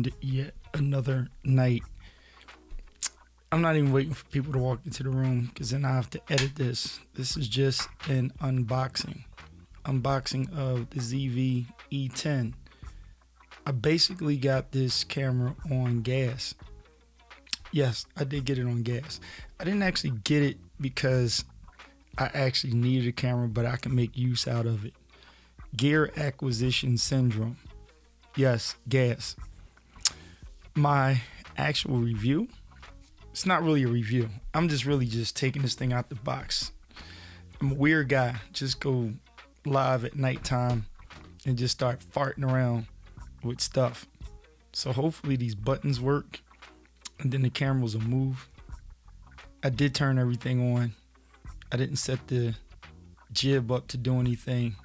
and yet another night. I'm not even waiting for people to walk into the room because then I have to edit this. This is just an unboxing of the ZV E10. I basically got this camera on gas. Yes, I did get it on gas. I didn't actually get it because I actually needed a camera, but I can make use out of it. Gear acquisition syndrome. Yes, gas. My actual review, it's not really a review. I'm just really taking this thing out the box. I'm a weird guy. Just go live at nighttime and just start farting around with stuff. So hopefully these buttons work and then the cameras will move. I did turn everything on. I didn't set the jib up to do anything,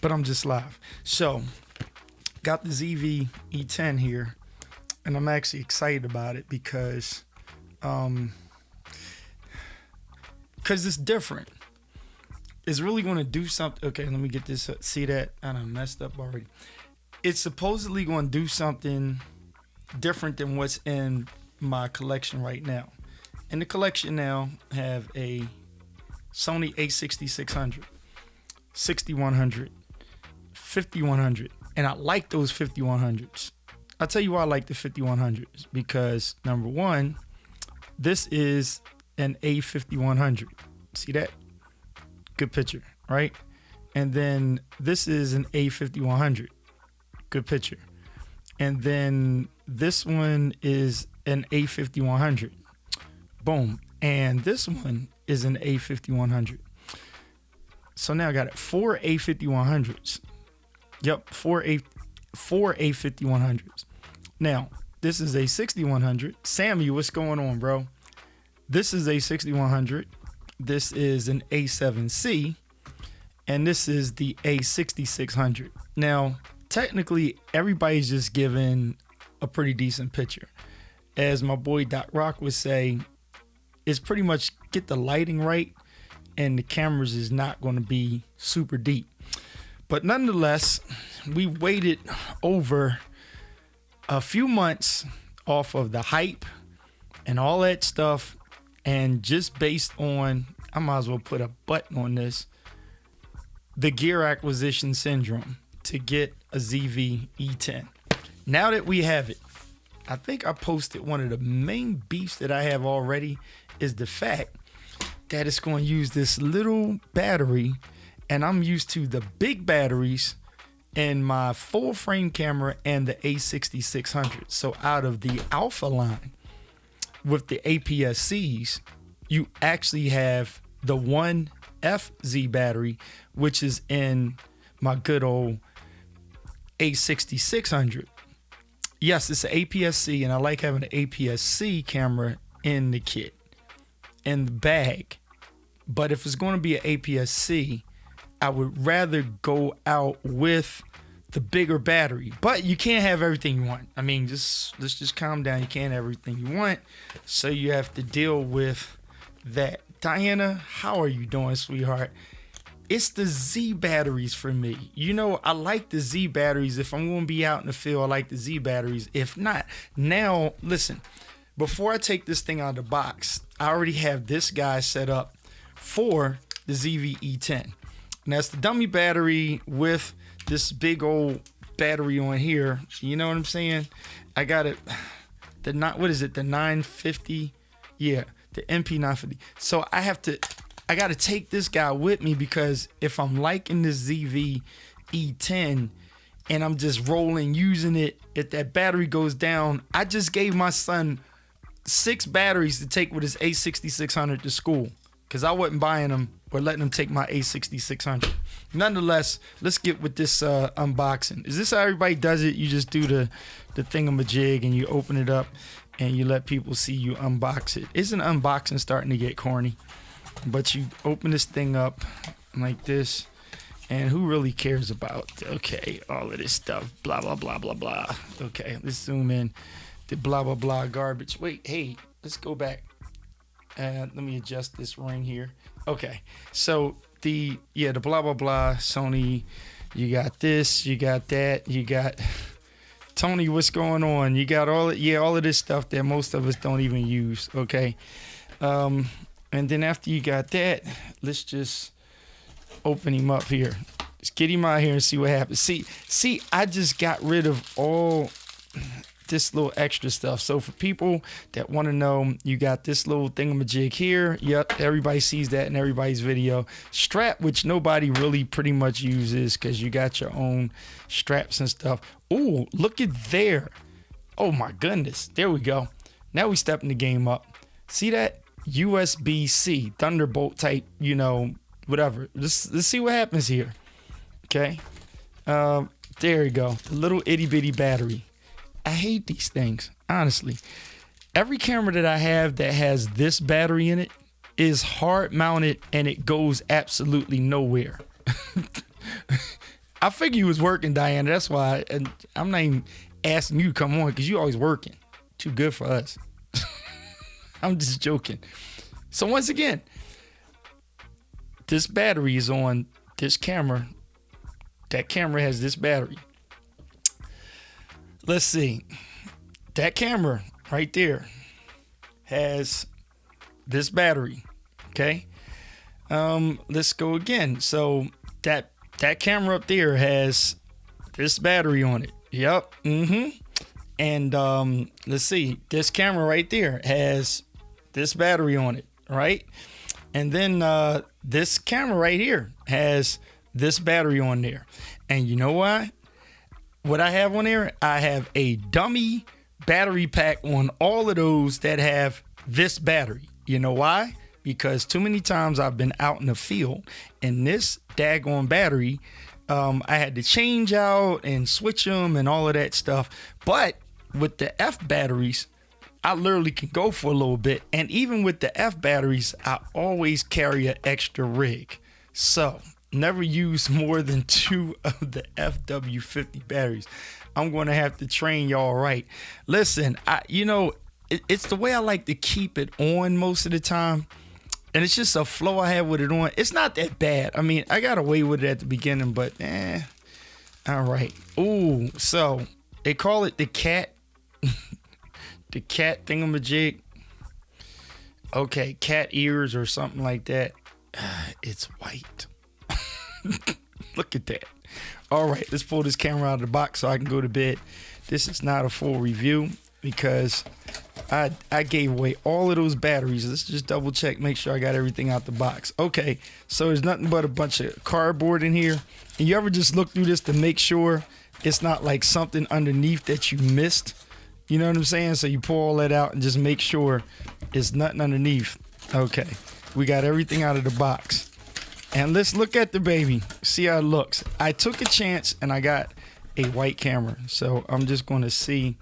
but I'm just live. So got the ZV E10 here, and I'm actually excited about it because it's different. It's really going to do something. Okay, let me get this. See that? I done messed up already. It's supposedly going to do something different than what's in my collection right now. In the collection now have a Sony a6600, 6100, 5100, and I like those 5100s. I'll tell you why I like the 5100s, because number one, this is an A5100. See that? Good picture, right? And then this is an A5100. Good picture. And then this one is an A5100. Boom. And this one is an A5100. So now I got it. 4 A5100s. Yep, 4 A5100s. Now, this is a 6100. Sammy, what's going on, bro? This is a 6100. This is an A7C. And this is the A6600. Now, technically, everybody's just given a pretty decent picture. As my boy Doc Rock would say, it's pretty much get the lighting right and the cameras is not going to be super deep. But nonetheless, we waited over a few months off of the hype and all that stuff, and just based on, I might as well put a button on this, the gear acquisition syndrome to get a ZV E10. Now that we have it, I think I posted one of the main beefs that I have already is the fact that it's going to use this little battery, and I'm used to the big batteries in my full frame camera and the A6600. So out of the alpha line with the APS-Cs, you actually have the 1FZ battery, which is in my good old A6600. Yes, it's an APS-C, and I like having an APS-C camera in the kit, in the bag. But if it's going to be an APS-C, I would rather go out with the bigger battery. But you can't have everything you want. I mean, let's just calm down. You can't have everything you want, so you have to deal with that. Diana, how are you doing, sweetheart? It's the Z batteries for me. You know, I like the Z batteries. If I'm going to be out in the field, I like the Z batteries. If not, now, listen, before I take this thing out of the box, I already have this guy set up for the ZV E10. And that's the dummy battery with this big old battery on here. You know what I'm saying? I got it. The 950? Yeah, the MP950. So I got to take this guy with me, because if I'm liking this ZV E10 and I'm just rolling using it, if that battery goes down, I just gave my son 6 batteries to take with his A6600 to school, because I wasn't buying them or letting him take my A6600. Nonetheless, let's get with this unboxing. Is this how everybody does it? You just do the thingamajig and you open it up and you let people see you unbox it. Isn't unboxing starting to get corny? But you open this thing up like this, and who really cares about, okay, all of this stuff, blah, blah, blah, blah, blah. Okay, let's zoom in. The blah, blah, blah garbage. Wait, hey, let's go back. Let me adjust this ring here. Okay, so the blah, blah, blah, Sony, you got this, you got that, you got Tony, what's going on? You got all of this stuff that most of us don't even use. Okay. And then after you got that, let's just open him up here. Let's get him out here and see what happens. See, I just got rid of all this little extra stuff. So for people that want to know, you got this little thingamajig here. Yep, everybody sees that in everybody's video. Strap, which nobody really pretty much uses because you got your own straps and stuff. Oh, look at there. Oh my goodness. There we go. Now we stepping the game up. See that? USB-C, Thunderbolt type, you know, whatever. Let's see what happens here. Okay. There you go. A little itty bitty battery. I hate these things, honestly. Every camera that I have that has this battery in it is hard mounted and it goes absolutely nowhere. I figured you was working, Diana. That's why I'm not even asking you to come on because you always working. Too good for us. I'm just joking. So once again, this battery is on this camera. That camera has this battery. Let's see. That camera right there has this battery. Okay. Let's go again. So that camera up there has this battery on it. Yep. And let's see. This camera right there has this battery on it, right? And then this camera right here has this battery on there. And you know why? What I have on there, I have a dummy battery pack on all of those that have this battery. You know why? Because too many times I've been out in the field and this daggone battery, I had to change out and switch them and all of that stuff. But with the F batteries, I literally can go for a little bit. And even with the F batteries, I always carry an extra rig. So never use more than 2 of the FW50 batteries. I'm going to have to train y'all right. Listen, it's the way I like to keep it on most of the time. And it's just a flow I have with it on. It's not that bad. I mean, I got away with it at the beginning, but all right. Ooh, so they call it the cat. The cat thingamajig. Okay, cat ears or something like that. It's white. Look at that. All right, let's pull this camera out of the box so I can go to bed. This is not a full review because I gave away all of those batteries. Let's just double check, make sure I got everything out the box. Okay, so there's nothing but a bunch of cardboard in here. And you ever just look through this to make sure it's not like something underneath that you missed? You know what I'm saying? So you pull all that out and just make sure it's nothing underneath. Okay, we got everything out of the box. And let's look at the baby, see how it looks. I took a chance and I got a white camera. So I'm just going to see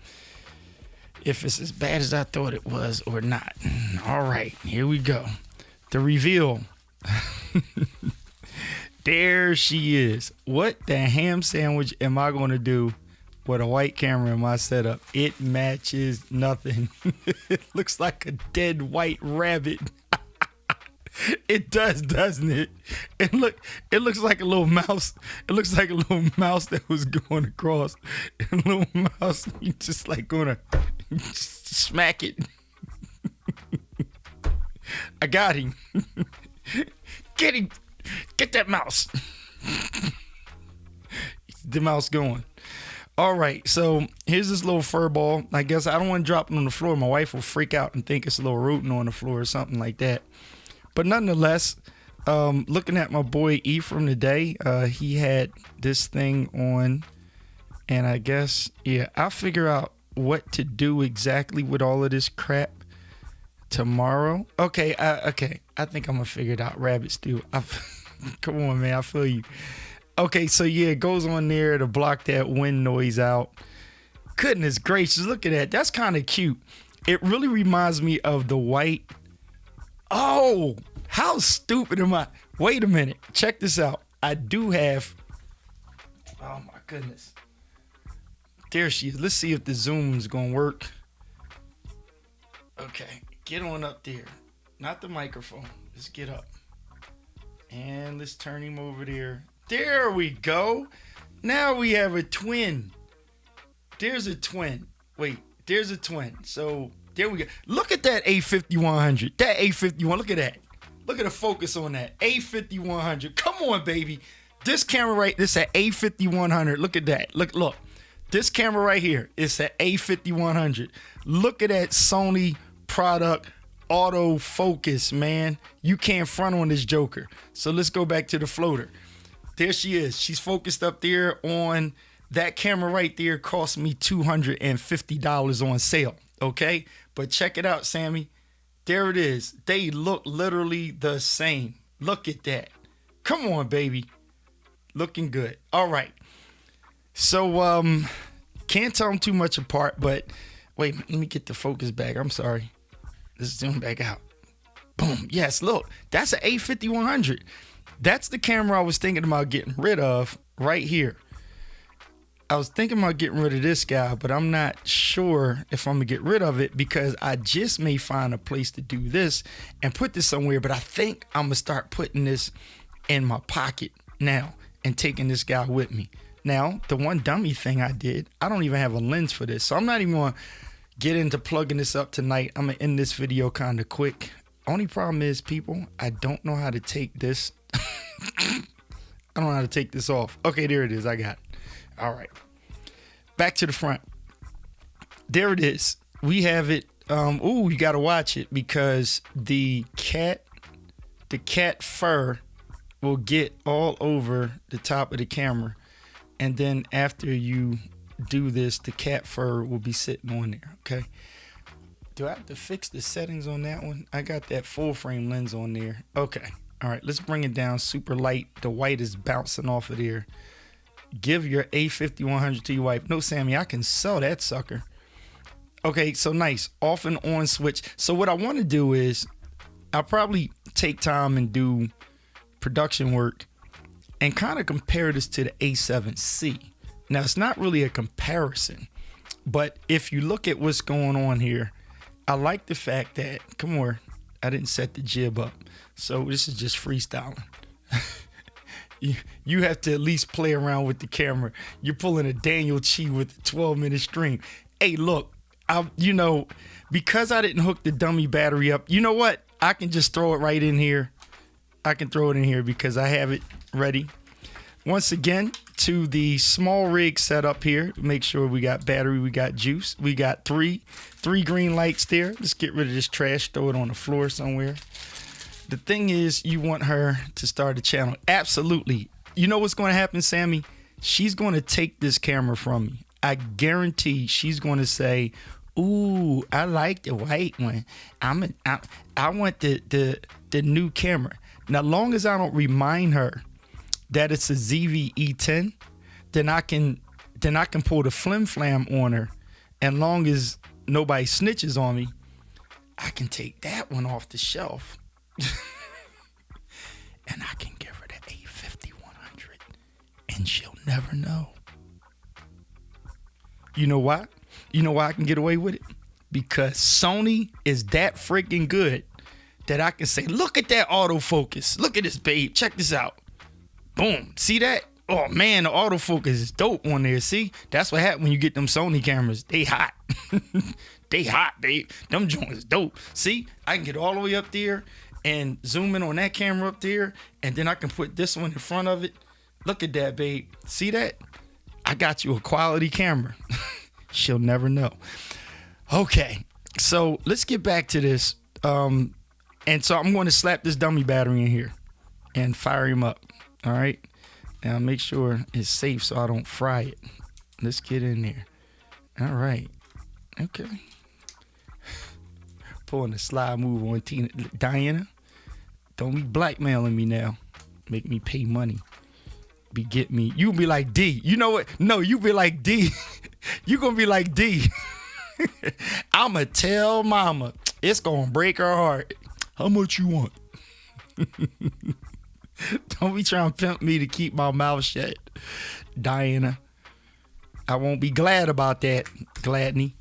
if it's as bad as I thought it was or not. All right, here we go. The reveal. There she is. What the ham sandwich am I going to do with a white camera in my setup? It matches nothing. It looks like a dead white rabbit. It does, doesn't it? It looks like a little mouse. It looks like a little mouse that was going across. A little mouse, you just like gonna smack it. I got him. Get him. Get that mouse. The mouse going. All right, so here's this little fur ball. I guess I don't want to drop it on the floor. My wife will freak out and think it's a little rooting on the floor or something like that. But nonetheless, looking at my boy E from today, he had this thing on, and I guess, yeah, I'll figure out what to do exactly with all of this crap tomorrow. Okay, I think I'm gonna figure it out. Rabbit stew. Come on, man, I feel you. Okay, so yeah, it goes on there to block that wind noise out. Goodness gracious, look at that. That's kind of cute. It really reminds me of the white. Oh, how stupid am I? Wait a minute. Check this out. I do have. Oh my goodness. There she is. Let's see if the zoom's gonna work. Okay, get on up there. Not the microphone. Let's get up. And let's turn him over there. There we go. Now we have a twin. there's a twin. Wait, there's a twin. So there we go. Look at that A5100. That A51. Look at that. Look at the focus on that A5100. Come on, baby. This camera right. This at A5100. Look at that. Look. This camera right here is at A5100. Look at that Sony product autofocus, man. You can't front on this joker. So let's go back to the floater. There she is. She's focused up there on that camera right there. Cost me $250 on sale. Okay, but check it out, Sammy. There it is. They look literally the same. Look at that. Come on, baby. Looking good. All right. So can't tell them too much apart, but wait, let me get the focus back. I'm sorry. Let's zoom back out. Boom. Yes, look. That's an A5100. That's the camera I was thinking about getting rid of right here. I was thinking about getting rid of this guy, but I'm not sure if I'm going to get rid of it because I just may find a place to do this and put this somewhere, but I think I'm going to start putting this in my pocket now and taking this guy with me. Now, the one dummy thing I did, I don't even have a lens for this, so I'm not even going to get into plugging this up tonight. I'm going to end this video kind of quick. Only problem is, people, I don't know how to take this. I don't know how to take this off. Okay, there it is. I got it. All right. Back to the front. There it is. We have it. You got to watch it because the cat fur will get all over the top of the camera. And then after you do this, the cat fur will be sitting on there. Okay. Do I have to fix the settings on that one? I got that full frame lens on there. Okay. All right. Let's bring it down super light. The white is bouncing off of there. Give your A5100 to your wife. No, Sammy, I can sell that sucker. Okay. So nice. Off and on switch. So what I want to do is I'll probably take time and do production work and kind of compare this to the A7C. Now, it's not really a comparison, but if you look at what's going on here, I like the fact that, come on, I didn't set the jib up. So this is just freestyling. You have to at least play around with the camera. You're pulling a Daniel Chi with a 12-minute stream. Hey, look, because I didn't hook the dummy battery up, you know what? I can just throw it right in here. I can throw it in here because I have it ready. Once again, to the small rig setup here, make sure we got battery, we got juice, we got three green lights there. Let's get rid of this trash, throw it on the floor somewhere. The thing is, you want her to start a channel. Absolutely. You know what's going to happen, Sammy? She's going to take this camera from me. I guarantee she's going to say, "Ooh, I like the white one. I want the new camera." Now, long as I don't remind her that it's a ZV E10, then I can pull the flim flam on her. And long as nobody snitches on me, I can take that one off the shelf. And I can give her the A5100 and she'll never know. You know why? You know why I can get away with it? Because Sony is that freaking good that I can say, look at that autofocus. Look at this, babe. Check this out. Boom. See that? Oh, man, the autofocus is dope on there. See? That's what happens when you get them Sony cameras. They hot. They hot, babe. Them joints dope. See? I can get all the way up there and zoom in on that camera up there, and then I can put this one in front of it. Look at that, babe. See that? I got you a quality camera. She'll never know. Okay, so let's get back to this. And so I'm going to slap this dummy battery in here and fire him up. All right. Now make sure it's safe so I don't fry it. Let's get in there. All right. Okay. Pulling a slide move on Diana. Don't be blackmailing me now. Make me pay money. You be like D. You know what? No, you be like D. You gonna be like D. I'ma tell mama. It's gonna break her heart. How much you want? Don't be trying to pimp me to keep my mouth shut, Diana. I won't be glad about that, Gladney.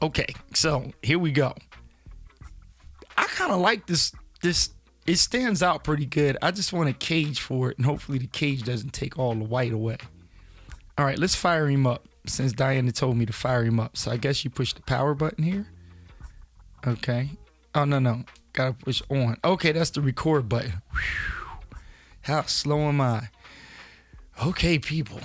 Okay, so here we go. I kind of like this. It stands out pretty good. I just want a cage for it, and hopefully the cage doesn't take all the white away. All right, let's fire him up. since Diana told me to fire him up. So I guess you push the power button here. Okay. Oh, no. Gotta push on. Okay, that's the record button. Whew. How slow am I? Okay, people.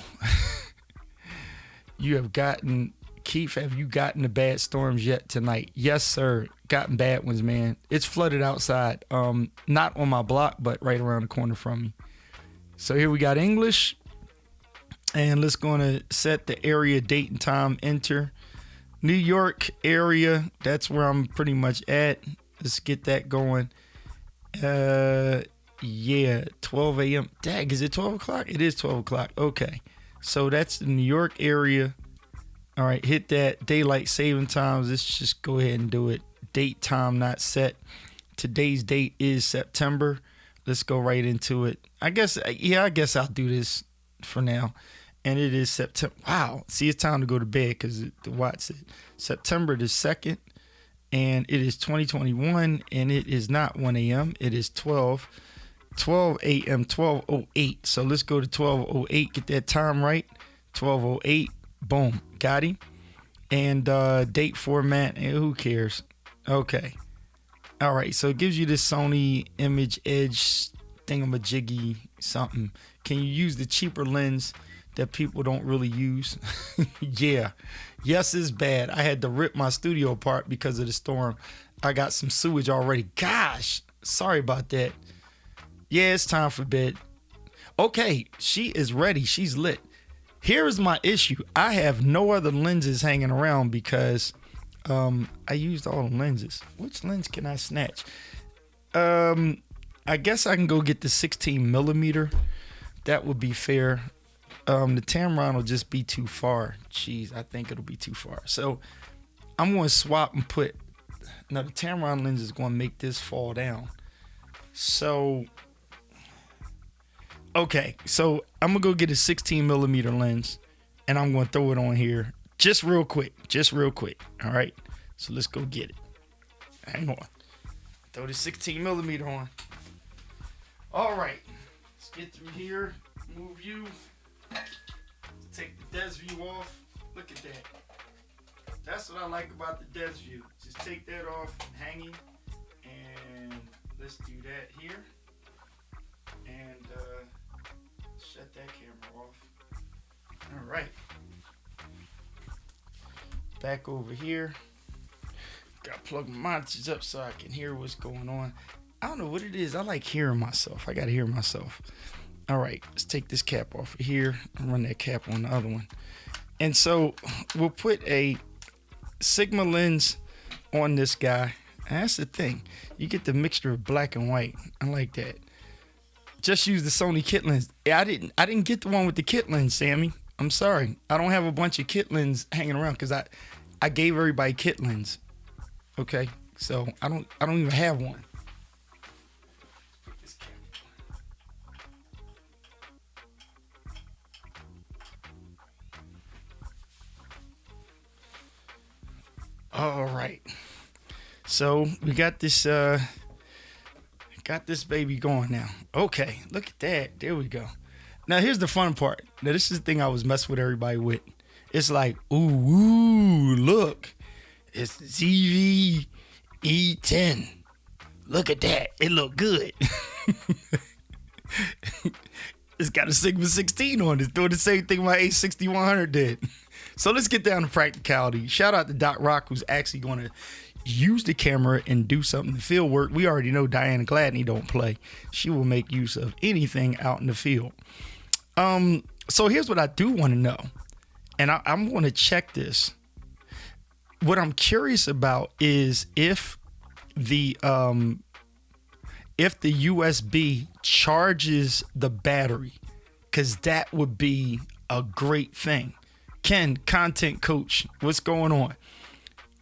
Keith, have you gotten the bad storms yet tonight? Yes, sir. Gotten bad ones, man. It's flooded outside. Not on my block, but right around the corner from me. So here we got English. And let's go to set the area, date, and time, enter. New York area, that's where I'm pretty much at. Let's get that going. Yeah, 12 a.m. Dag, is it 12 o'clock? It is 12 o'clock. Okay. So that's the New York area. All right, hit that daylight saving times. Let's just go ahead and do it. Date, time not set. Today's date is September. Let's go right into it. I guess I'll do this for now. And it is September. Wow. See, it's time to go to bed because the watch said September the 2nd. And it is 2021. And it is not 1 a.m. It is 12 a.m. 12:08. So let's go to 12:08. Get that time right. 12:08. Boom. Got him. And date format. And who cares? Okay. All right. So it gives you this Sony Image Edge thingamajiggy something. Can you use the cheaper lens that people don't really use? Yeah. Yes, it's bad. I had to rip my studio apart because of the storm. I got some sewage already. Gosh. Sorry about that. Yeah, it's time for bed. Okay, she is ready. She's lit. Here is my issue. I have no other lenses hanging around because I used all the lenses. Which lens can I snatch? I guess I can go get the 16 millimeter. That would be fair. The Tamron will just be too far. Jeez, I think it'll be too far. So I'm going to swap and put... Now, the Tamron lens is going to make this fall down. So... Okay, so I'm going to go get a 16 millimeter lens. And I'm going to throw it on here. Just real quick. All right? So let's go get it. Hang on. Throw the 16 millimeter on. All right. Let's get through here. Move you. Take the Des View off. Look at that. That's what I like about the Des View. Just take that off and hang it. And let's do that here. And shut that camera off. All right. Back over here. Gotta plug my monitors up so I can hear what's going on. I don't know what it is. I like hearing myself. I gotta hear myself. All right, let's take this cap off of here and run that cap on the other one. And so we'll put a Sigma lens on this guy. And that's the thing. You get the mixture of black and white. I like that. Just use the Sony kit lens. I didn't get the one with the kit lens, Sammy. I'm sorry. I don't have a bunch of kit lens hanging around because I gave everybody kit lens. Okay? So I don't even have one. All right, so we got this baby going now. Okay, look at that. There we go. Now here's the fun part. Now this is the thing I was messing with everybody with. It's like, ooh, look, it's ZV E10. Look at that. It look good. It's got a Sigma 16 on it. Doing the same thing my A6100 did. So let's get down to practicality. Shout out to Doc Rock, who's actually going to use the camera and do something to field work. We already know Diana Gladney don't play. She will make use of anything out in the field. So here's what I do want to know. And I'm going to check this. What I'm curious about is if the USB charges the battery, because that would be a great thing. Ken, content coach, what's going on?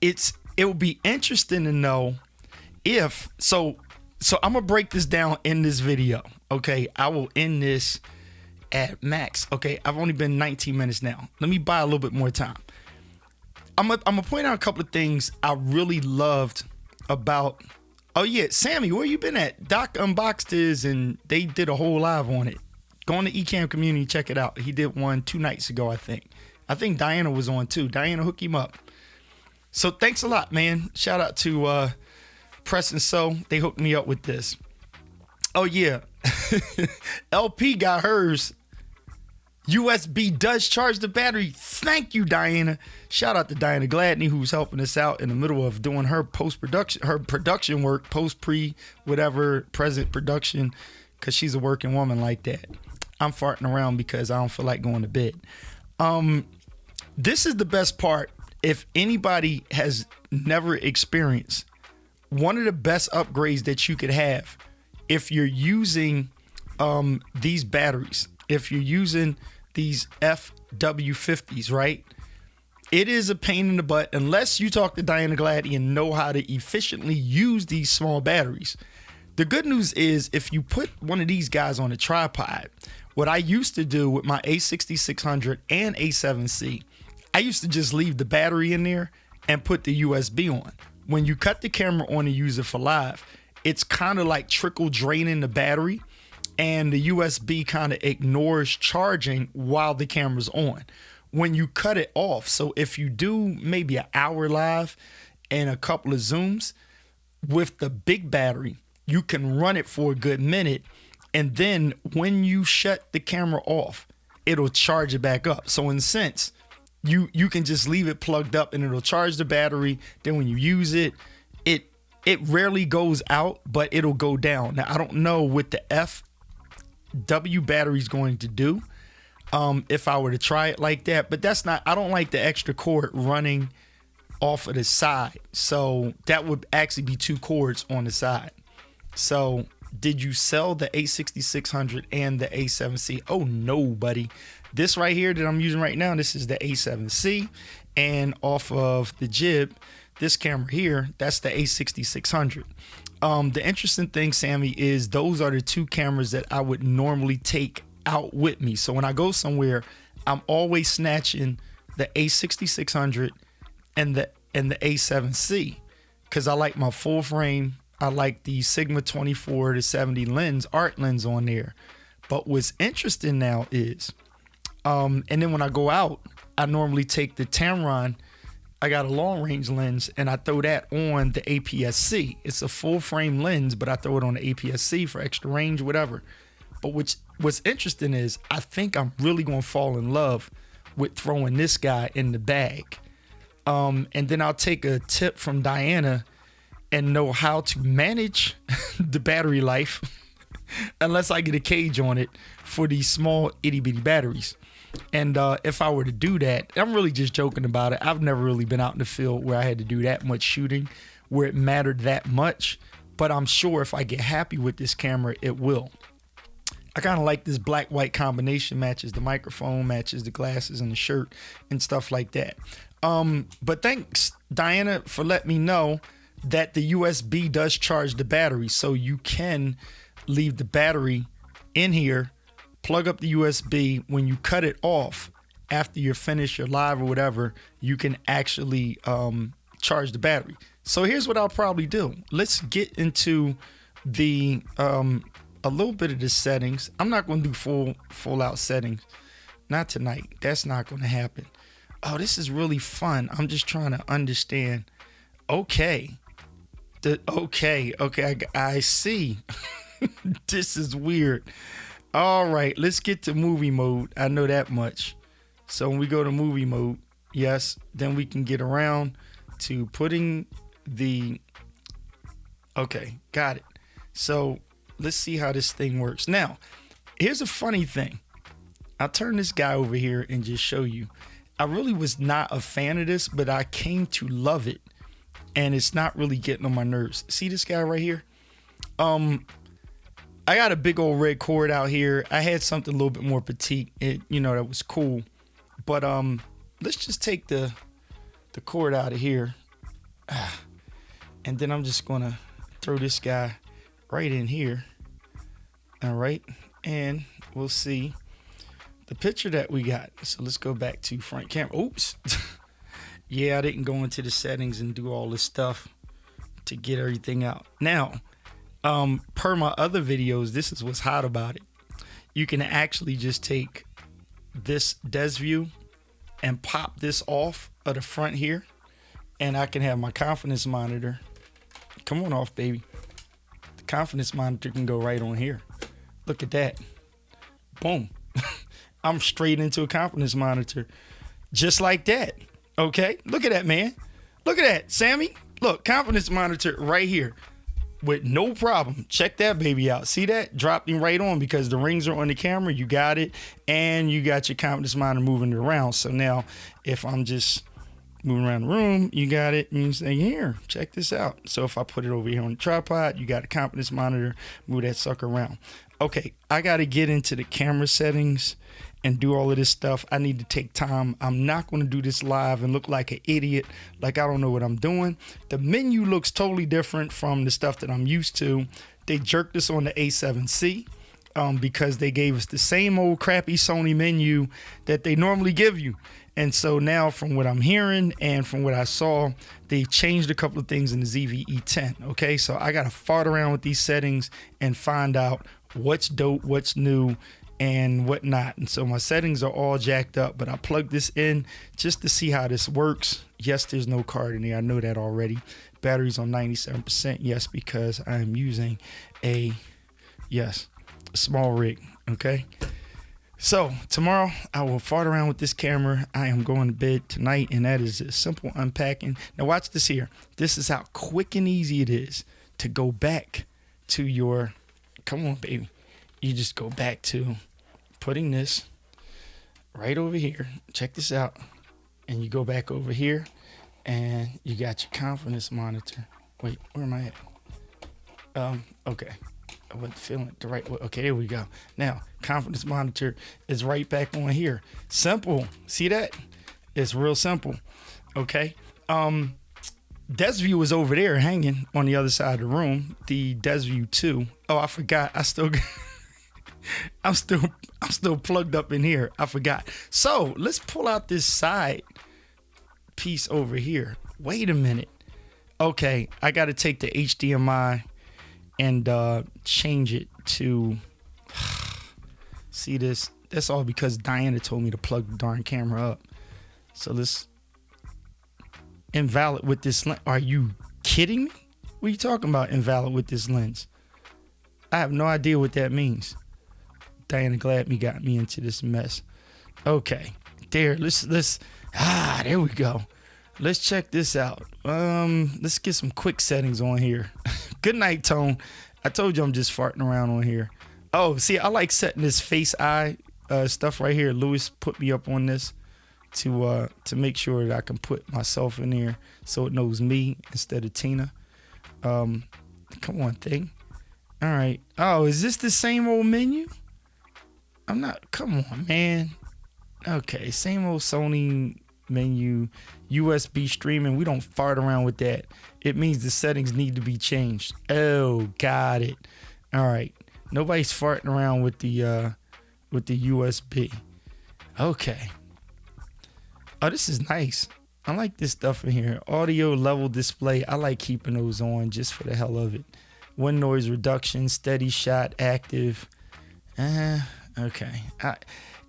It would be interesting to know if so I'm gonna break this down in this video. Okay, I will end this at max. Okay, I've only been 19 minutes now. Let me buy a little bit more time. I'm gonna point out a couple of things I really loved about. Oh yeah, Sammy, where you been at? Doc unboxed his and they did a whole live on it. Go on the Ecamm community, check it out. He did one 2 nights ago, I think. I think Diana was on too. Diana, hook him up. So thanks a lot, man. Shout out to Press and So. They hooked me up with this. Oh yeah. LP got hers. USB does charge the battery. Thank you, Diana. Shout out to Diana Gladney, who's helping us out in the middle of doing her production work, pre, whatever, present production, because she's a working woman like that. I'm farting around because I don't feel like going to bed. This is the best part. If anybody has never experienced one of the best upgrades that you could have, if you're using these batteries, if you're using these FW50s, right? It is a pain in the butt unless you talk to Diana Gladney and know how to efficiently use these small batteries. The good news is if you put one of these guys on a tripod, what I used to do with my A6600 and A7C, I used to just leave the battery in there and put the USB on. When you cut the camera on and use it for live, it's kind of like trickle draining the battery, and the USB kind of ignores charging while the camera's on. When you cut it off, so if you do maybe an hour live and a couple of zooms, with the big battery, you can run it for a good minute, and then when you shut the camera off, it'll charge it back up. So in a sense, you can just leave it plugged up and it'll charge the battery. Then when you use it, it rarely goes out, but it'll go down. Now I don't know what the FW battery's going to do if I were to try it like that, but that's not, I don't like the extra cord running off of the side. So that would actually be 2 cords on the side. So did you sell the A6600 and the A7C? Oh no, buddy. This right here that I'm using right now, this is the A7C, and off of the jib, this camera here, that's the A6600. The interesting thing, Sammy, is those are the 2 cameras that I would normally take out with me. So when I go somewhere, I'm always snatching the A6600 and the A7C because I like my full frame. I like the Sigma 24 to 70 lens, art lens on there. But what's interesting now is, and then when I go out, I normally take the Tamron. I got a long range lens and I throw that on the APS-C. It's a full frame lens, but I throw it on the APS-C for extra range, whatever. But what's interesting is I think I'm really going to fall in love with throwing this guy in the bag. And then I'll take a tip from Diana and know how to manage the battery life unless I get a cage on it for these small itty bitty batteries. And if I were to do that, I'm really just joking about it. I've never really been out in the field where I had to do that much shooting, where it mattered that much. But I'm sure if I get happy with this camera, it will. I kind of like this black-white combination, matches the microphone, matches the glasses and the shirt and stuff like that. But thanks, Diana, for letting me know that the USB does charge the battery. So you can leave the battery in here, plug up the USB. When you cut it off after you're finished your live or whatever, you can actually charge the battery. So here's what I'll probably do. Let's get into the a little bit of the settings. I'm not going to do full out settings, not tonight. That's not going to happen. Oh, this is really fun. I'm just trying to understand. Okay, I see. This is weird. All right, let's get to movie mode. I know that much. So when we go to movie mode, yes, then we can get around to putting the, okay, got it. So let's see how this thing works. Now, here's a funny thing. I'll turn this guy over here and just show you. I really was not a fan of this, but I came to love it. And it's not really getting on my nerves. See this guy right here? I got a big old red cord out here. I had something a little bit more petite, that was cool. But let's just take the cord out of here. And then I'm just gonna throw this guy right in here. All right, and we'll see the picture that we got. So let's go back to front camera. Oops. Yeah, I didn't go into the settings and do all this stuff to get everything out. Now, per my other videos, this is what's hot about it. You can actually just take this des view and pop this off of the front here, and I can have my confidence monitor. Come on off, baby. The confidence monitor can go right on here. Look at that. Boom. I'm straight into a confidence monitor. Just like that. Okay? Look at that, man. Look at that, Sammy. Look, confidence monitor right here with no problem. Check that baby out. See that? Dropped him right on because the rings are on the camera. You got it. And you got your confidence monitor moving it around. So now if I'm just moving around the room, you got it. And you say, here, check this out. So if I put it over here on the tripod, you got a confidence monitor. Move that sucker around. Okay, I got to get into the camera settings and do all of this stuff. I need to take time. I'm not going to do this live and look like an idiot, like I don't know what I'm doing. The menu looks totally different from the stuff that I'm used to. They jerked us on the A7C because they gave us the same old crappy Sony menu that they normally give you. And so now from what I'm hearing and from what I saw, they changed a couple of things in the ZV-E10. Okay, so I got to fart around with these settings and find out what's dope, what's new, and whatnot. And so my settings are all jacked up, but I plugged this in just to see how this works. Yes, there's no card in there. I know that already. Battery's on 97%. Yes, because I am using a small rig. Okay. So tomorrow I will fart around with this camera. I am going to bed tonight, and that is a simple unpacking. Now watch this here. This is how quick and easy it is to go back to your, come on, baby. You just go back to putting this right over here. Check this out. And you go back over here and you got your confidence monitor. Wait, where am I at? Okay. I wasn't feeling it the right way. Okay, there we go. Now, confidence monitor is right back on here. Simple. See that? It's real simple. Okay. Desview is over there hanging on the other side of the room. The Desview 2. Oh, I forgot. I'm still plugged up in here. I forgot. So let's pull out this side piece over here. Wait a minute. Okay, I got to take the HDMI and change it to. See this? That's all because Diana told me to plug the darn camera up. So let's invalid with this lens. Are you kidding me? What are you talking about? Invalid with this lens? I have no idea what that means. Diana Gladme got me into this mess. Okay, there. Let's. There we go. Let's check this out. Let's get some quick settings on here. Good night, Tone. I told you I'm just farting around on here. Oh, see, I like setting this face eye stuff right here. Lewis put me up on this to make sure that I can put myself in here so it knows me instead of Tina. Come on, thing. All right. Oh, is this the same old menu? I'm not. Come on, man. Okay, same old Sony menu, USB streaming. We don't fart around with that. It means the settings need to be changed. Oh, got it. All right. Nobody's farting around with the USB. Okay. Oh, this is nice. I like this stuff in here. Audio level display. I like keeping those on just for the hell of it. Wind noise reduction, steady shot, active. Okay.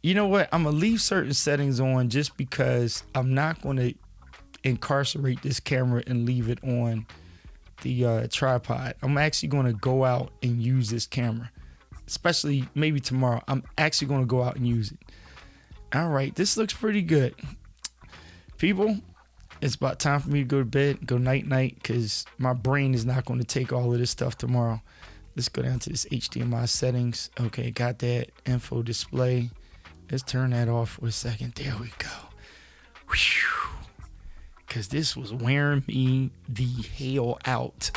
You know what? I'm going to leave certain settings on just because I'm not going to incarcerate this camera and leave it on the tripod. I'm actually going to go out and use this camera, especially maybe tomorrow. I'm actually going to go out and use it. All right. This looks pretty good. People, it's about time for me to go to bed, go night-night, because my brain is not going to take all of this stuff tomorrow. Let's go down to this HDMI settings. Okay, got that. Info display. Let's turn that off for a second. There we go. Whew. Because this was wearing me the hell out.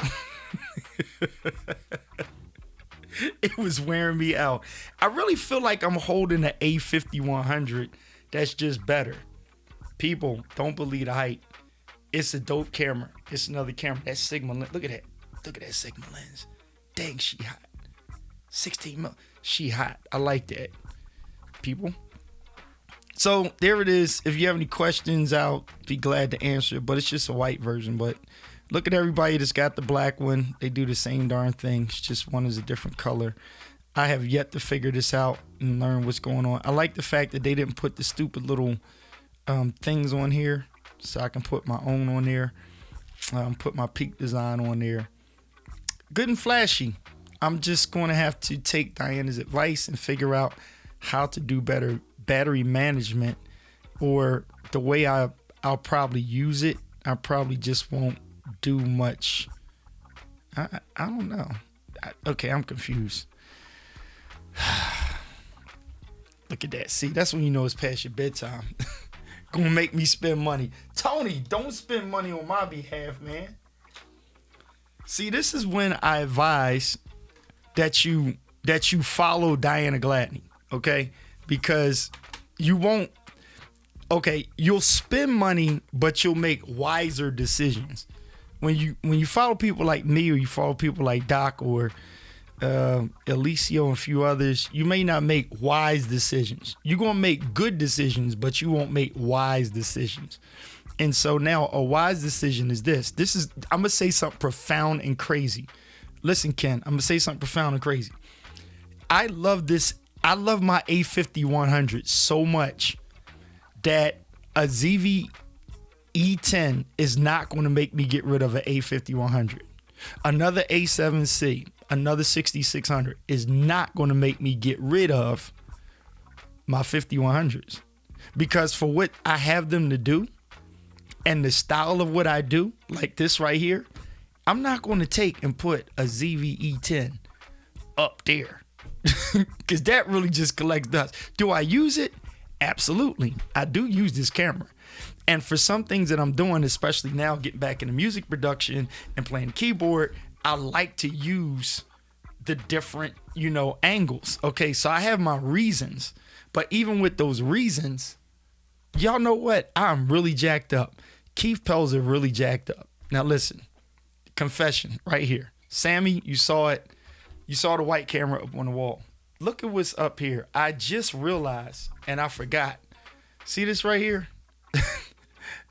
It was wearing me out. I really feel like I'm holding an A5100. That's just better. People, don't believe the hype. It's a dope camera. It's another camera. That Sigma lens. Look at that. Look at that Sigma lens. Dang, she hot. 16 mil. She hot. I like that. People. So there it is. If you have any questions, I'll be glad to answer. But it's just a white version. But look at everybody that's got the black one. They do the same darn thing. It's just one is a different color. I have yet to figure this out and learn what's going on. I like the fact that they didn't put the stupid little things on here, so I can put my own on there. Put my peak design on there. Good and flashy. I'm just going to have to take Diana's advice and figure out how to do better battery management, or the way I'll probably use it. I probably just won't do much. I don't know. Okay, I'm confused. Look at that. See, that's when you know it's past your bedtime. Gonna make me spend money. Tony, don't spend money on my behalf, man. See, this is when I advise that you follow Diana Gladney, okay? Because you won't, okay, you'll spend money, but you'll make wiser decisions. When you follow people like me, or you follow people like Doc, or Alicio and a few others, you may not make wise decisions. You're going to make good decisions, but you won't make wise decisions. And so now a wise decision is this. I'm going to say something profound and crazy. Listen, Ken, I'm going to say something profound and crazy. I love this. I love my A50-100 so much that a ZV E10 is not going to make me get rid of an A50-100. Another A7C, another 6600 is not going to make me get rid of my 5100s, because for what I have them to do and the style of what I do, like this right here, I'm not going to take and put a ZV-E10 up there because that really just collects dust. Do I use it? Absolutely. I do use this camera. And for some things that I'm doing, especially now getting back into music production and playing keyboard, I like to use the different, angles. Okay, so I have my reasons. But even with those reasons, y'all know what? I'm really jacked up. Keith Pelzer really jacked up. Now listen, confession right here. Sammy, you saw it. You saw the white camera up on the wall. Look at what's up here. I just realized, and I forgot. See this right here?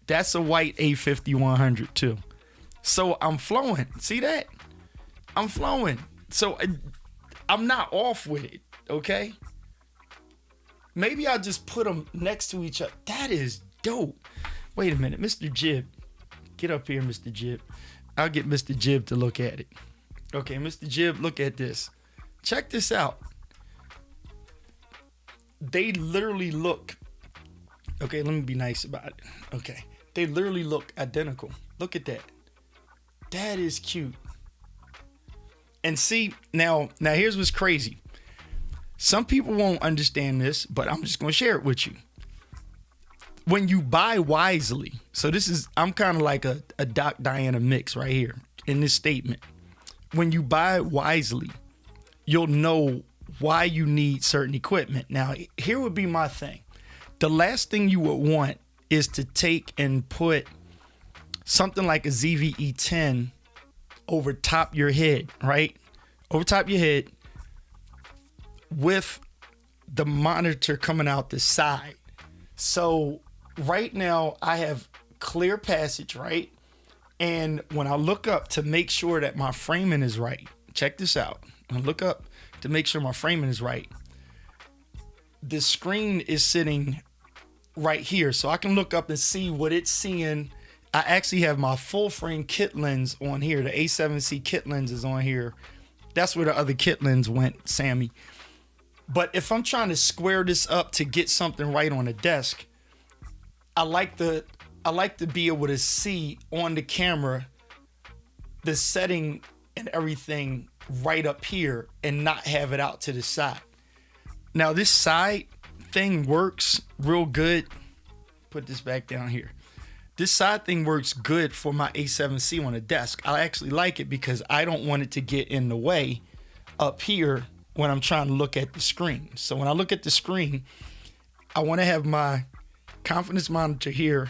That's a white A50-100 too. So I'm flowing. See that? I'm flowing. So I'm not off with it, okay? Maybe I'll just put them next to each other. That is dope. Wait a minute, Mr. Jib. Get up here, Mr. Jib. I'll get Mr. Jib to look at it. Okay, Mr. Jib, look at this. Check this out. They literally look, okay, let me be nice about it. Okay, they literally look identical. Look at that. That is cute. And see, now here's what's crazy. Some people won't understand this, but I'm just going to share it with you. When you buy wisely, so I'm kind of like a Doc Diana mix right here in this statement. When you buy wisely, you'll know why you need certain equipment. Now, here would be my thing. The last thing you would want is to take and put something like a ZV-E10 over top your head, right? Over top your head with the monitor coming out the side. So right now I have clear passage, right? And when I look up to make sure that my framing is right, check this out. I look up to make sure my framing is right. The screen is sitting right here, so I can look up and see what it's seeing. I actually have my full frame kit lens on here. The A7C kit lens is on here. That's where the other kit lens went, Sammy. But if I'm trying to square this up to get something right on the desk, I like to be able to see on the camera the setting and everything right up here and not have it out to the side. Now this side thing works real good. Put this back down here. This side thing works good for my A7C on the desk. I actually like it because I don't want it to get in the way up here when I'm trying to look at the screen. So when I look at the screen, I want to have my confidence monitor here,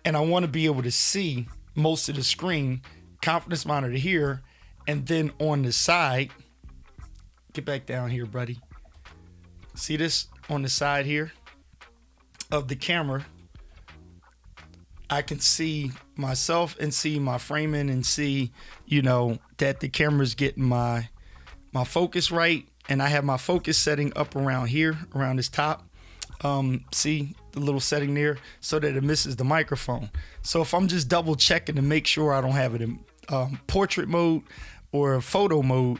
and I want to be able to see most of the screen, confidence monitor here, and then on the side, get back down here, buddy. See this on the side here of the camera? I can see myself and see my framing and see, that the camera's getting my focus right. And I have my focus setting up around here, around this top. See the little setting there so that it misses the microphone. So if I'm just double checking to make sure I don't have it in portrait mode or photo mode,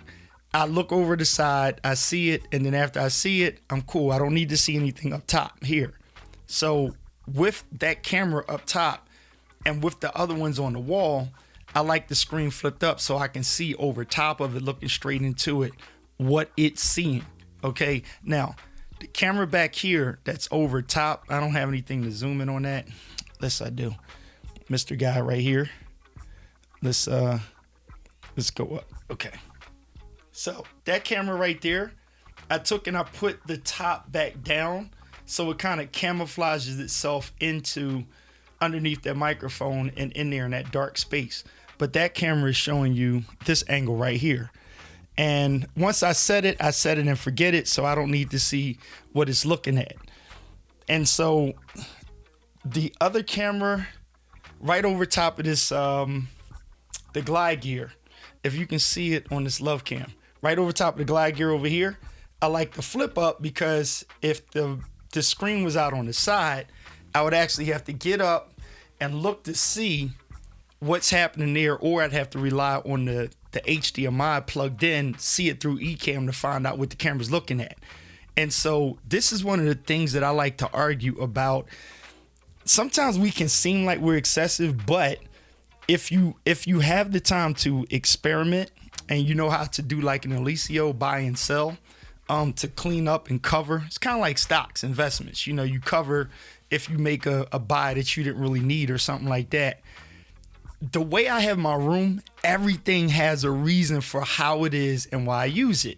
I look over the side, I see it, and then after I see it, I'm cool. I don't need to see anything up top here. So with that camera up top and with the other ones on the wall, I like the screen flipped up so I can see over top of it, looking straight into it, what it's seeing. Okay, now the camera back here that's over top, I don't have anything to zoom in on that. Yes, I do. Mr. Guy right here. Let's go up. Okay. So that camera right there, I took and I put the top back down so it kind of camouflages itself into underneath that microphone and in there in that dark space. But that camera is showing you this angle right here. And once I set it and forget it, so I don't need to see what it's looking at. And so the other camera right over top of this, the glide gear, if you can see it on this love cam, right over top of the glide gear over here, I like the flip up because if the screen was out on the side, I would actually have to get up and look to see what's happening there, or I'd have to rely on the HDMI plugged in, see it through eCam to find out what the camera's looking at. And so this is one of the things that I like to argue about. Sometimes we can seem like we're excessive, but if you have the time to experiment and you know how to do like an Alicio buy and sell, to clean up and cover, it's kind of like stocks, investments. You know, you cover if you make a buy that you didn't really need or something like that. The way I have my room, everything has a reason for how it is and why I use it.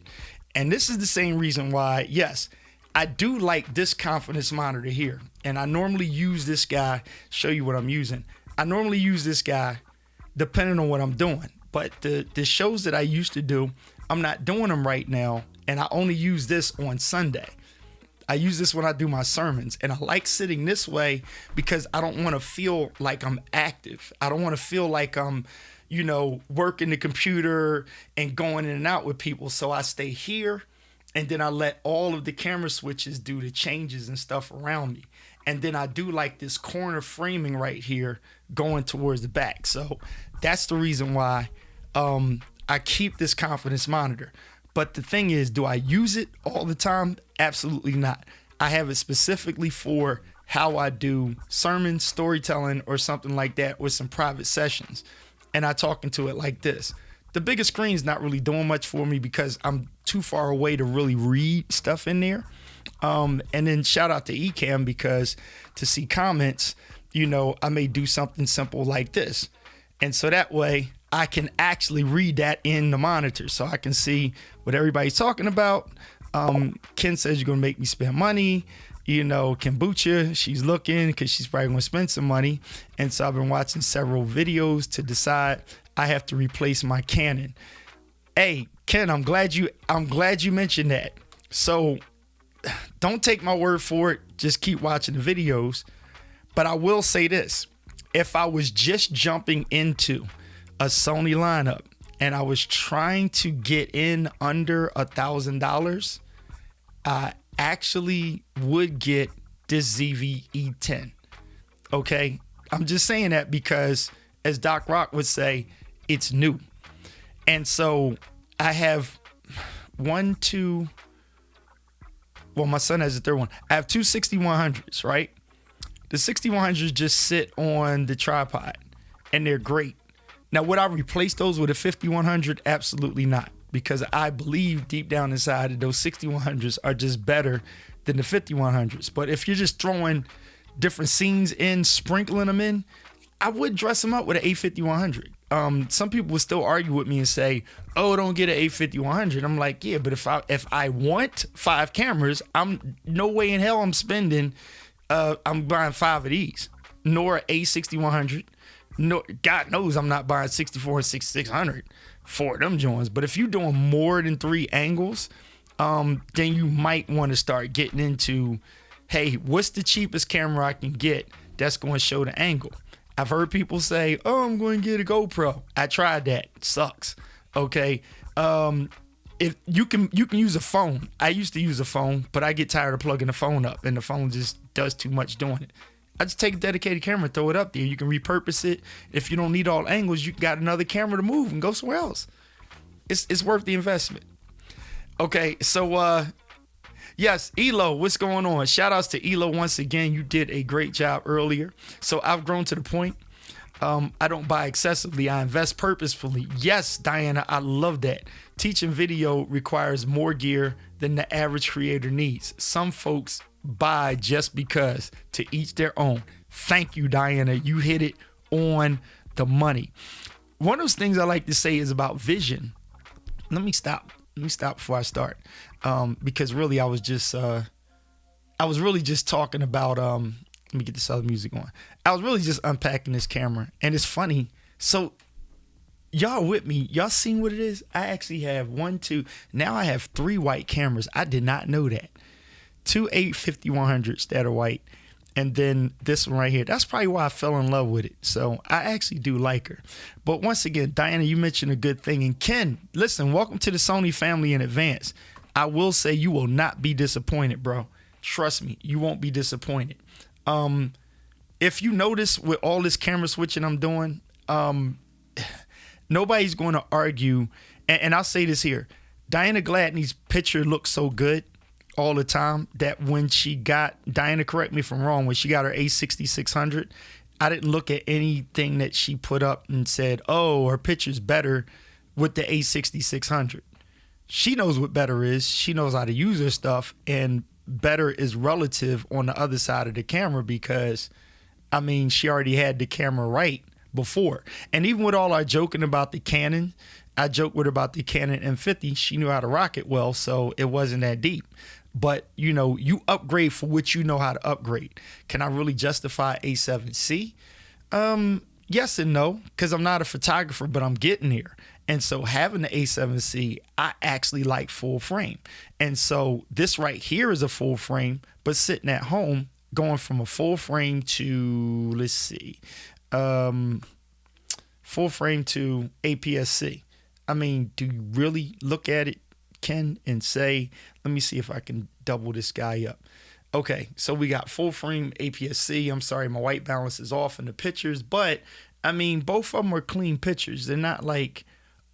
And this is the same reason why, yes, I do like this confidence monitor here. And I normally use this guy, show you what I'm using. I normally use this guy depending on what I'm doing. But the shows that I used to do, I'm not doing them right now. And I only use this on Sunday. I use this when I do my sermons, and I like sitting this way because I don't want to feel like I'm active. I don't want to feel like I'm, you know, working the computer and going in and out with people. So I stay here, and then I let all of the camera switches do the changes and stuff around me. And then I do like this corner framing right here going towards the back. So that's the reason why I keep this confidence monitor. But the thing is, do I use it all the time? Absolutely not. I have it specifically for how I do sermons, storytelling, or something like that with some private sessions. And I talk into it like this. The biggest screen's not really doing much for me because I'm too far away to really read stuff in there. And then shout out to eCam because to see comments, you know, I may do something simple like this. And so that way I can actually read that in the monitor so I can see what everybody's talking about. Ken says you're going to make me spend money. You know, kombucha, she's looking because she's probably going to spend some money. And so I've been watching several videos to decide I have to replace my Canon. Hey, Ken, I'm glad you mentioned that. So don't take my word for it. Just keep watching the videos. But I will say this. If I was just jumping into a Sony lineup and I was trying to get in under $1,000, I actually would get this ZV E10. Okay, I'm just saying that because, as Doc Rock would say, it's new. And so I have my son has a third one. I have two 6100s, right? The 6100s just sit on the tripod and they're great. Now, would I replace those with a 5100? Absolutely not, because I believe deep down inside that those 6100s are just better than the 5100s. But if you're just throwing different scenes in, sprinkling them in, I would dress them up with an A5100. Some people would still argue with me and say, "Oh, don't get an A5100." I'm like, yeah, but if I want 5 cameras, I'm no way in hell I'm spending. I'm buying 5 of these, nor A6100. No, God knows I'm not buying 64 and 6600 for them joints. But if you're doing more than 3 angles, then you might want to start getting into, hey, what's the cheapest camera I can get that's going to show the angle? I've heard people say, "Oh, I'm going to get a GoPro." I tried that. It sucks. Okay. if you can use a phone. I used to use a phone, but I get tired of plugging the phone up, and the phone just does too much doing it. I just take a dedicated camera and throw it up there. You can repurpose it. If you don't need all angles, you got another camera to move and go somewhere else. It's worth the investment. Okay, so yes, Elo, what's going on? Shout outs to Elo once again. You did a great job earlier. So I've grown to the point. I don't buy excessively. I invest purposefully. Yes, Diana, I love that. Teaching video requires more gear than the average creator needs. Some folks buy just because, to each their own. Thank you, Diana. You hit it on the money. One of those things I like to say is about vision. Let me stop before I start. Because really I was really just talking about, let me get this other music on. I was really just unpacking this camera, and it's funny. So y'all with me? Y'all seen what it is? I actually have now I have 3 white cameras. I did not know that. 2 850-100s that are white, and then this one right here. That's probably why I fell in love with it. So I actually do like her. But once again, Diana, you mentioned a good thing. And Ken, listen, welcome to the Sony family in advance. I will say you will not be disappointed, bro. Trust me, you won't be disappointed. If you notice with all this camera switching I'm doing, nobody's going to argue. And I'll say this here. Diana Gladney's picture looks so good all the time that when she got, Diana, correct me if I'm wrong, when she got her A6600, I didn't look at anything that she put up and said, oh, her picture's better with the A6600. She knows what better is. She knows how to use her stuff, and better is relative on the other side of the camera because, I mean, she already had the camera right before. And even with all our joking about the Canon, I joked with her about the Canon M50. She knew how to rock it well, so it wasn't that deep. But, you know, you upgrade for what you know how to upgrade. Can I really justify A7C? Yes and no, because I'm not a photographer, but I'm getting here. And so having the A7C, I actually like full frame. And so this right here is a full frame, but sitting at home, going from a full frame to, let's see, full frame to APS-C. I mean, do you really look at it, Ken, and say, let me see if I can double this guy up. Okay, so we got full frame APS-C. I'm sorry, my white balance is off in the pictures, but I mean, both of them are clean pictures. They're not like,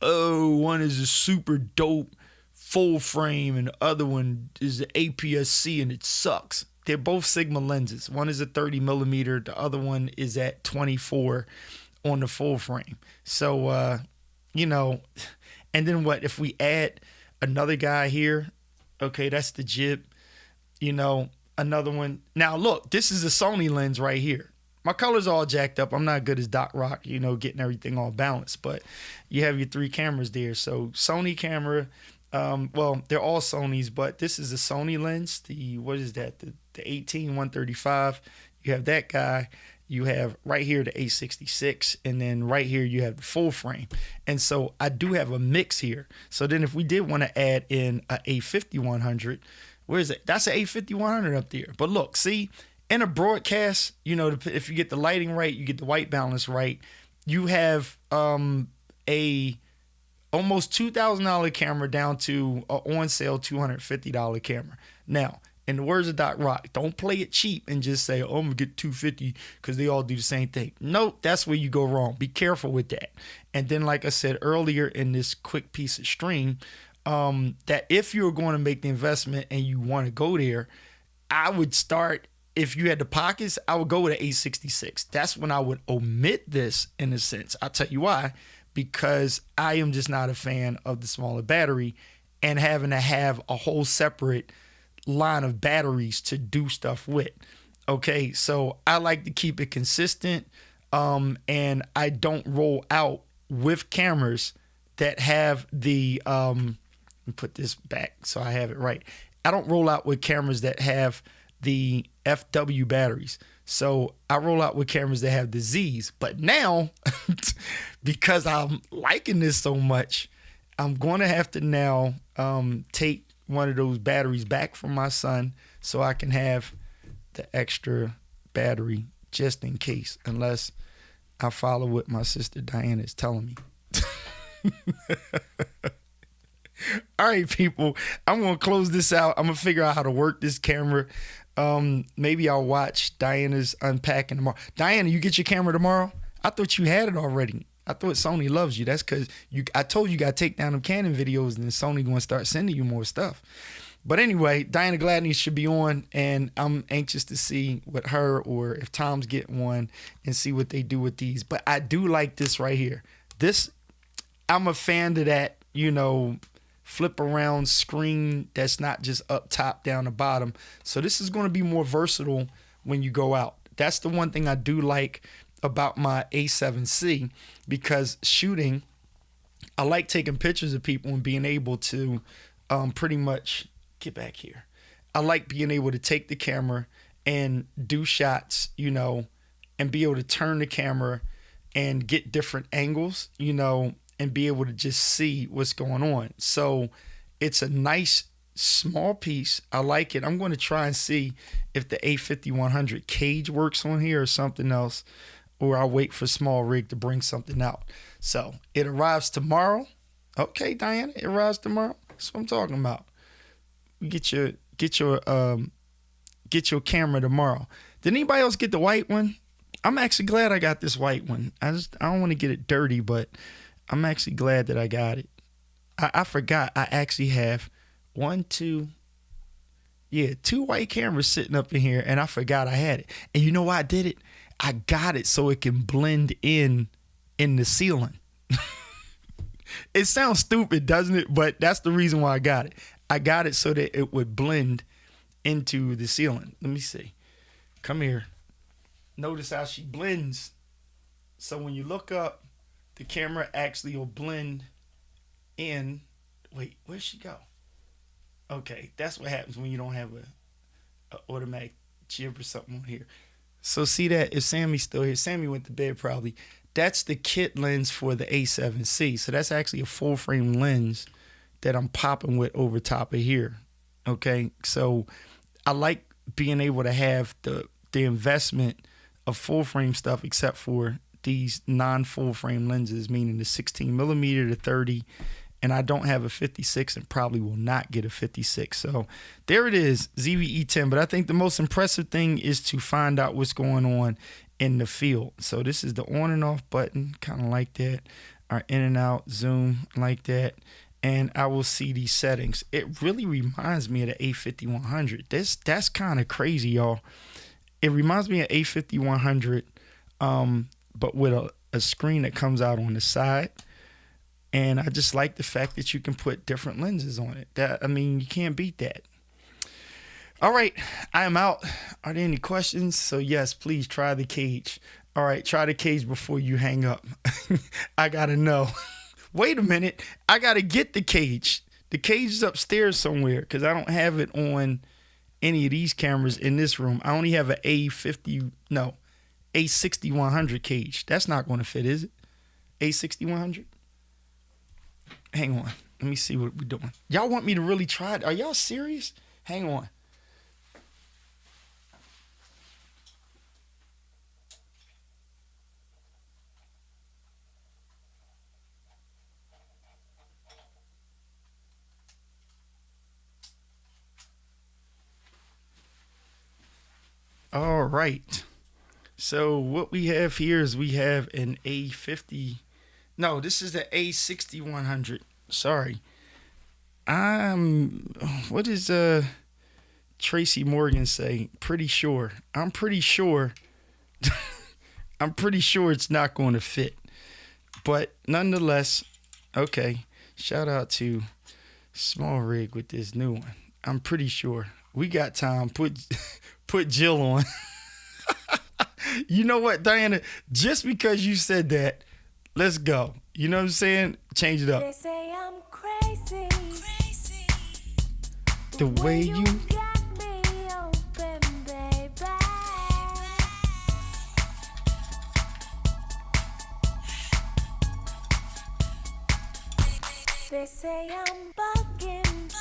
oh, one is a super dope full frame and the other one is the APS-C and it sucks. They're both Sigma lenses. One is a 30 millimeter. The other one is at 24 on the full frame. So, you know, and then what if we add another guy here? Okay, that's the jib, you know, another one. Now, look, this is a Sony lens right here. My color's all jacked up. I'm not good as Doc Rock, you know, getting everything all balanced, but you have your 3 cameras there. So Sony camera, well, they're all Sonys, but this is a Sony lens. What is that? The E10 135. You have that guy. You have right here the A66, and then right here you have the full frame. And so I do have a mix here. So then if we did want to add in a A50-100, where is it? That's an A50-100 up there. But look, see, in a broadcast, you know, if you get the lighting right, you get the white balance right, you have a almost $2,000 camera down to a on sale $250 camera. Now, in the words of Doc Rock, don't play it cheap and just say, oh, I'm going to get $250 because they all do the same thing. No, that's where you go wrong. Be careful with that. And then, like I said earlier in this quick piece of stream, that if you're going to make the investment and you want to go there, I would start, if you had the pockets, I would go with an A66. That's when I would omit this in a sense. I'll tell you why. Because I am just not a fan of the smaller battery and having to have a whole separate line of batteries to do stuff with. Okay, so I like to keep it consistent, and I don't roll out with cameras that have the let me put this back so I have it right. I don't roll out with cameras that have the FW batteries. So I roll out with cameras that have the Z's. But now, because I'm liking this so much, I'm going to have to now take one of those batteries back from my son so I can have the extra battery just in case, unless I follow what my sister Diana is telling me. All right, people. I'm gonna close this out. I'm gonna figure out how to work this camera. Maybe I'll watch Diana's unpacking tomorrow. Diana, you get your camera tomorrow? I thought you had it already. I thought Sony loves you. That's because I told you gotta take down them Canon videos, and then Sony gonna start sending you more stuff. But anyway, Diana Gladney should be on, and I'm anxious to see what her or if Tom's getting one and see what they do with these. But I do like this right here. This, I'm a fan of that, flip around screen that's not just up top, down the bottom. So this is going to be more versatile when you go out. That's the one thing I do like about my A7C, because shooting, I like taking pictures of people and being able to pretty much get back here. I like being able to take the camera and do shots, and be able to turn the camera and get different angles, and be able to just see what's going on. So it's a nice small piece. I like it. I'm going to try and see if the A5100 cage works on here or something else, or I'll wait for small rig to bring something out. So it arrives tomorrow. Okay, Diana, it arrives tomorrow. That's what I'm talking about. Get your camera tomorrow. Did anybody else get the white one? I'm actually glad I got this white one. I don't want to get it dirty, but I'm actually glad that I got it. I forgot I actually have two white cameras sitting up in here, and I forgot I had it. And you know why I did it? I got it so it can blend in the ceiling. It sounds stupid, doesn't it? But that's the reason why I got it. I got it so that it would blend into the ceiling. Let me see. Come here. Notice how she blends. So when you look up, the camera actually will blend in. Wait, where'd she go? Okay, that's what happens when you don't have a automatic jib or something on here. So see that? If Sammy's still here, Sammy went to bed probably. That's the kit lens for the A7C. So that's actually a full frame lens that I'm popping with over top of here. Okay, so I like being able to have the investment of full frame stuff, except for these non-full frame lenses, meaning the 16 millimeter to 30, and I don't have a 56 and probably will not get a 56. So there it is, ZV-E10. But I think the most impressive thing is to find out what's going on in the field. So this is the on and off button, kind of like that. Our in and out zoom like that. And I will see these settings. It really reminds me of the A5100. That's kind of crazy, y'all. It reminds me of A5100, but with a screen that comes out on the side. And I just like the fact that you can put different lenses on it. You can't beat that. All right, I am out. Are there any questions? So yes, please try the cage. All right, try the cage before you hang up. I gotta know. Wait a minute, I gotta get the cage. The cage is upstairs somewhere because I don't have it on any of these cameras in this room. I only have an A6100 cage. That's not going to fit, is it? A6100? Hang on. Let me see what we're doing. Y'all want me to really try it? Are y'all serious? Hang on. All right. So what we have here is we have an A50. No, this is the A6100. Sorry. What does Tracy Morgan say? Pretty sure. I'm pretty sure. I'm pretty sure it's not going to fit. But nonetheless, okay. Shout out to Small Rig with this new one. I'm pretty sure. We got time. Put Jill on. You know what, Diana? Just because you said that, let's go. You know what I'm saying? Change it up. They say I'm crazy. The way you got me open, baby. They say I'm bugging.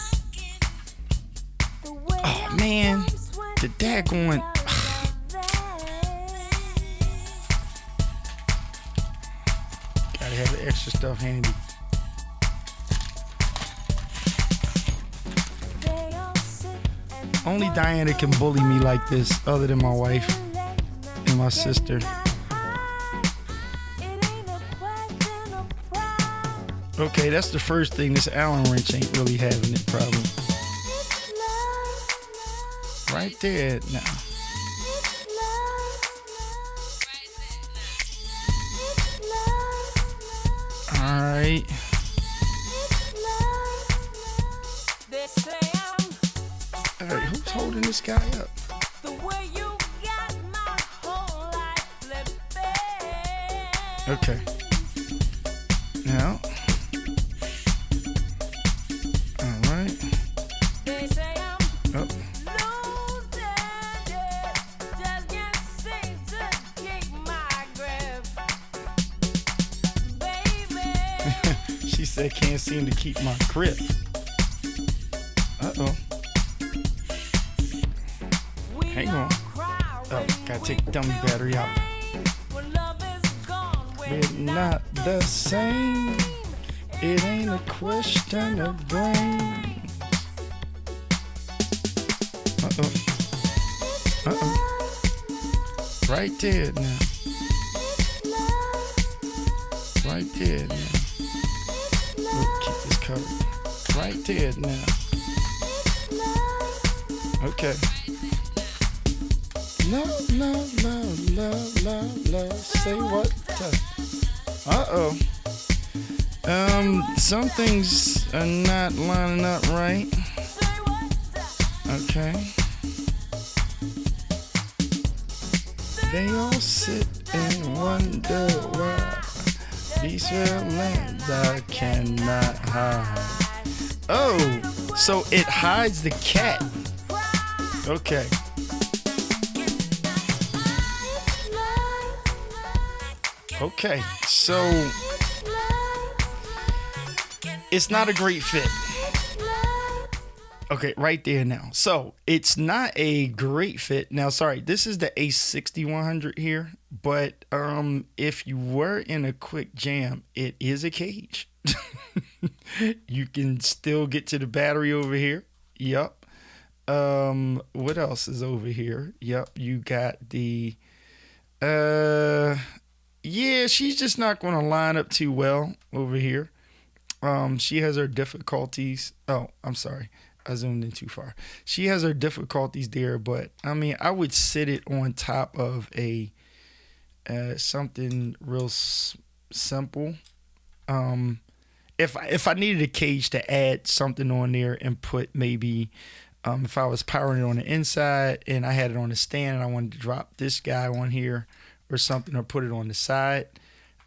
The way Oh man, the daggone. Gotta have the extra stuff handy. Only Diana can bully me like this, other than my wife and my sister. Okay, that's the first thing. This Allen wrench ain't really having it problem. Right there now. Alright. Alright, who's holding this guy up? Okay. Now. Alright. Up. She said can't seem to keep my grip. Uh-oh. Hang on. Oh, gotta take the dummy battery out. We're not the same. It ain't a question of brain. Uh-oh. Uh-oh. Right there now. Right there now. We'll keep this covered. Right there now. Okay. No. Say what? Uh-oh. Some things are not lining up right. Okay. They all sit and wonder why these feelings I cannot hide. Oh, so it hides the cat. Okay. Okay, so it's not a great fit. Okay, right there now. So it's not a great fit. Now, sorry, this is the A6100 here, but if you were in a quick jam, it is a cage. You can still get to the battery over here. Yep. What else is over here? Yep, you got the yeah, she's just not going to line up too well over here. She has her difficulties. Oh, I'm sorry. I zoomed in too far. She has her difficulties there, but I mean, I would sit it on top of a something real simple. If I needed a cage to add something on there and put maybe if I was powering it on the inside and I had it on the stand and I wanted to drop this guy on here or something, or put it on the side,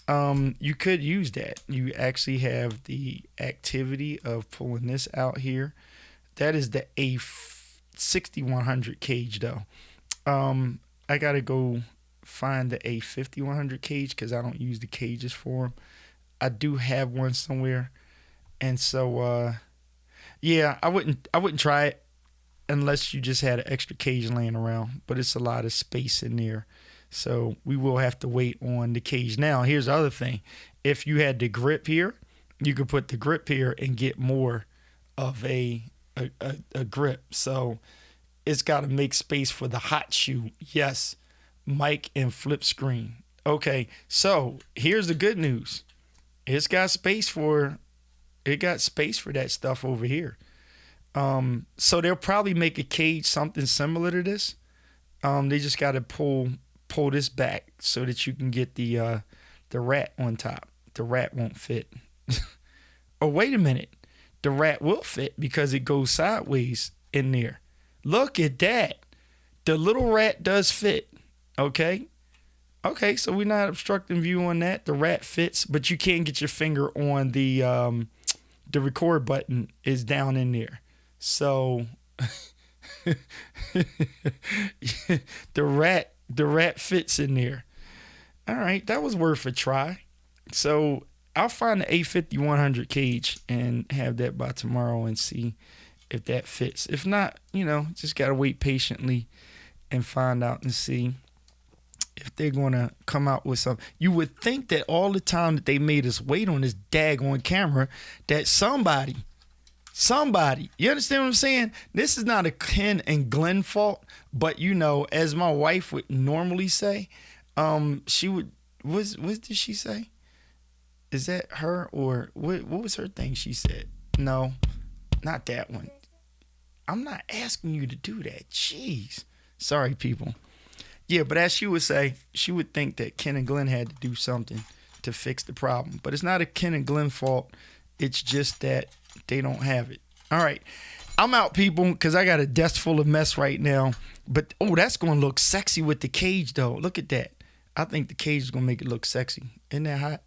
you could use that. You actually have the activity of pulling this out here. That is the A6100 cage though. I gotta go find the A5100 cage because I don't use the cages for them. I do have one somewhere, and so yeah, I wouldn't try it unless you just had an extra cage laying around, but it's a lot of space in there. So we will have to wait on the cage. Now, here's the other thing. If you had the grip here, you could put the grip here and get more of a grip. So it's got to make space for the hot shoe. Yes, mic and flip screen. Okay, so here's the good news. It got space for that stuff over here. So they'll probably make a cage something similar to this. They just got to pull this back so that you can get the rat on top. The rat won't fit. Oh, wait a minute. The rat will fit because it goes sideways in there. Look at that. The little rat does fit. Okay, so we're not obstructing view on that. The rat fits, but you can't get your finger on the record button is down in there. So the rat fits in there. All right, that was worth a try. So I'll find the A5100 cage and have that by tomorrow and see if that fits. If not, just got to wait patiently and find out and see if they're going to come out with something. You would think that all the time that they made us wait on this daggone camera, that somebody Somebody, you understand what I'm saying? This is not a Ken and Glenn fault, but you know, as my wife would normally say, she would. What did she say? Is that her or what? What was her thing? She said, "No, not that one." I'm not asking you to do that. Jeez, sorry, people. Yeah, but as she would say, she would think that Ken and Glenn had to do something to fix the problem. But it's not a Ken and Glenn fault. It's just that they don't have it. All right. I'm out, people, because I got a desk full of mess right now. But, oh, that's going to look sexy with the cage, though. Look at that. I think the cage is going to make it look sexy. Isn't that hot?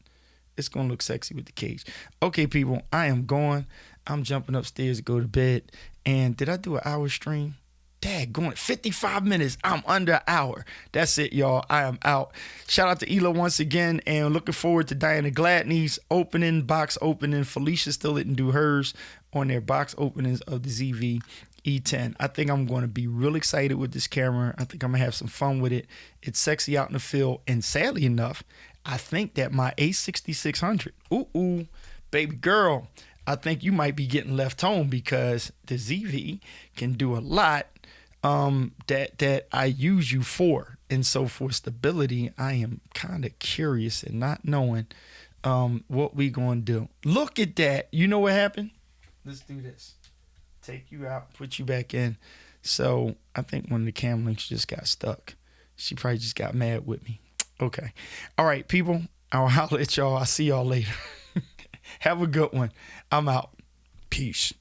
It's going to look sexy with the cage. Okay, people, I am going. I'm jumping upstairs to go to bed. And did I do an hour stream? Dad, going 55 minutes. I'm under an hour. That's it, y'all. I am out. Shout out to Ela once again, and looking forward to Diana Gladney's box opening. Felicia still didn't do hers on their box openings of the ZV E10. I think I'm going to be real excited with this camera. I think I'm going to have some fun with it. It's sexy out in the field, and sadly enough, I think that my A6600, baby girl, I think you might be getting left home because the ZV can do a lot that I use you for. And so for stability, I am kind of curious and not knowing what we going to do. Look at that. You know what happened? Let's do this. Take you out, put you back in. So I think one of the cam links just got stuck. She probably just got mad with me. Okay. All right, people. I'll holler at y'all. I'll see y'all later. Have a good one. I'm out. Peace.